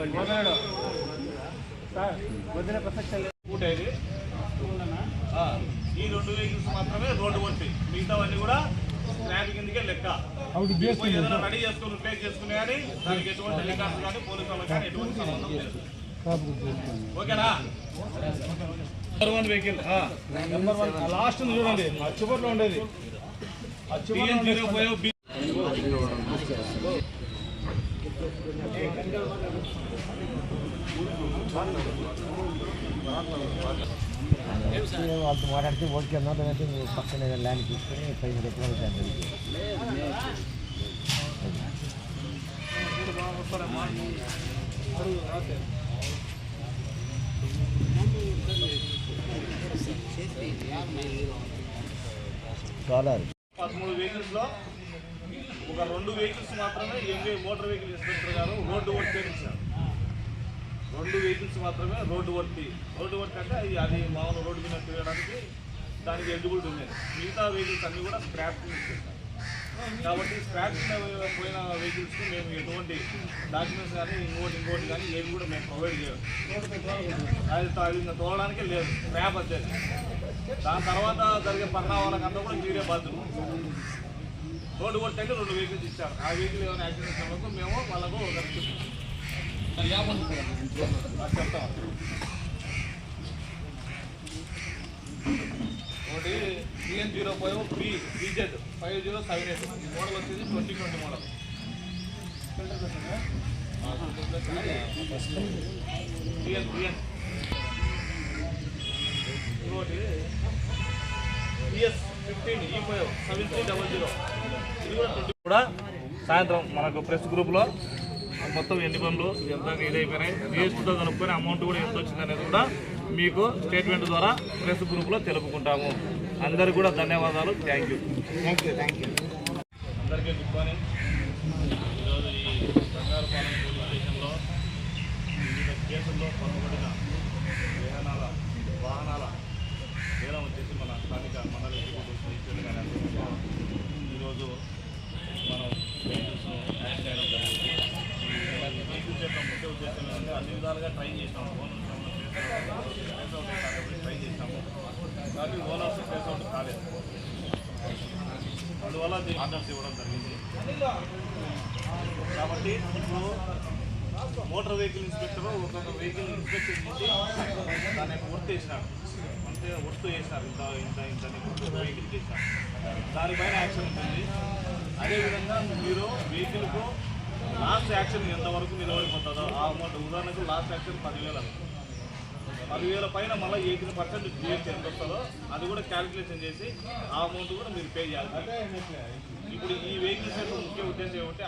ఈ 2 వెహికల్స్ మాత్రమే రోడ్డు వంటి, మిగతావన్నీ కూడా స్క్రాప్ కిందకే లెక్క. ఏదైనా రెడీ చేసుకుని రిప్లేస్ చేసుకునే కానీ దానికి ఎటువంటి రికార్డ్స్ కానీ పోలీసు వాళ్ళకి కానీ ఎటువంటి సంబంధం లేదు. ఓకేనా? నెంబర్ 1 వెహికల్ నెంబర్ 1 లాస్ట్ చూడండి, అచ్చుబట్లో ఉండేది. వాళ్ళతో మాట్లాడితే ఓకే అన్నట్టు పక్కన ల్యాండ్ తీసుకొని పైన ఎక్కువ $13 వెహికల్స్ లో ఒక 2 వెహికల్స్ మాత్రమే ఎంఏ మోటార్ వెహికల్ ఇన్స్పెక్టర్ గారు రోడ్డు వర్క్ చేయించారు. 2 వెహికల్స్ మాత్రమే రోడ్డు వర్క్ అంటే అది మామూలు రోడ్డు మీద తిరగడానికి దానికి ఎలిజిబిలిటీ ఉంది. మిగతా వెహికల్స్ అన్నీ కూడా స్క్రాప్ ఇచ్చేస్తాం. కాబట్టి స్క్రాప్ పోయిన వెహికల్స్కి మేము ఎటువంటి డాక్యుమెంట్స్ కానీ ఇంకోటి కానీ ఏవి కూడా మేము ప్రొవైడ్ చేయాలి. అది తోలడానికే లేదు, స్క్రాప్ వచ్చేది. దాని తర్వాత జరిగే పరిణామాలకంతా కూడా మీరే బాధ్యత. రోడ్డు వర్క్ అంటే 2 వెహికల్స్ ఇచ్చారు. ఆ వెహికల్ ఏమైనా యాక్సిడెంట్ అయినందుకు మేము వాళ్ళకు చెప్తాం. ఒకటి TN05 BZ 5078 మోడల్ వచ్చేది 2020 మోడల్. ఇంకోటి PS15 E5 7300 ఇది కూడా సాయంత్రం మనకు ప్రెస్ గ్రూప్లో మొత్తం ఎన్ని పనులు ఎంత ఇదైపోయినాయి, జిఎస్టీతో కనుక్కొని అమౌంట్ కూడా ఎంత వచ్చింది అనేది కూడా మీకు స్టేట్మెంట్ ద్వారా ప్రెస్ గ్రూప్లో తెలుపుకుంటాము. అందరికీ కూడా ధన్యవాదాలు. Thank you. అందరికీ గుడ్ మార్నింగ్. ఈరోజు ఈ బంగారుపాలెం పోలీస్ స్టేషన్లో వివిధ కేసుల్లో పలుబడిన వాహనాల వేలం వచ్చేసి మన స్థానిక మండల ఎగ్జిక్యూటివ్ గారి ఈరోజు మనం వెహికల్స్ను యాక్ట్ చేయడం జరిగింది. వెహికల్స్ యొక్క ముఖ్య ఉద్దేశం ఏంటంటే అన్ని విధాలుగా ట్రై చేసినాము. ఫోన్ ట్రై చేసినాము కానీ ఓనర్స్ ఫేస్ అవుట్ కాలేదు. అందువల్ల ఆర్డర్స్ ఇవ్వడం జరిగింది. కాబట్టి ఇప్పుడు మోటార్ వెహికల్ ఇన్స్పెక్టర్ ఒక్కొక్క వెహికల్ ఇన్స్పెక్షన్ చేసి దాని యొక్క వర్త్ వేసినాడు. అంటే వర్త్ వేసినారు, ఇంత వెహికల్ చేసినారు. దానిపైన యాక్షన్ ఉంటుంది. అదేవిధంగా మీరు వెహికల్కు లాస్ట్ యాక్షన్ ఎంతవరకు నిలబడిపోతుందో ఆ అమౌంట్, ఉదాహరణకు లాస్ట్ యాక్షన్ 10,000 పైన మళ్ళీ 18% జిఎస్టీ ఎంత వస్తుందో అది కూడా క్యాలిక్యులేషన్ చేసి ఆ అమౌంట్ కూడా మీరు పే చేయాలి. ఇప్పుడు ఈ వెహికల్స్ యొక్క ముఖ్య ఉద్దేశం ఏమంటే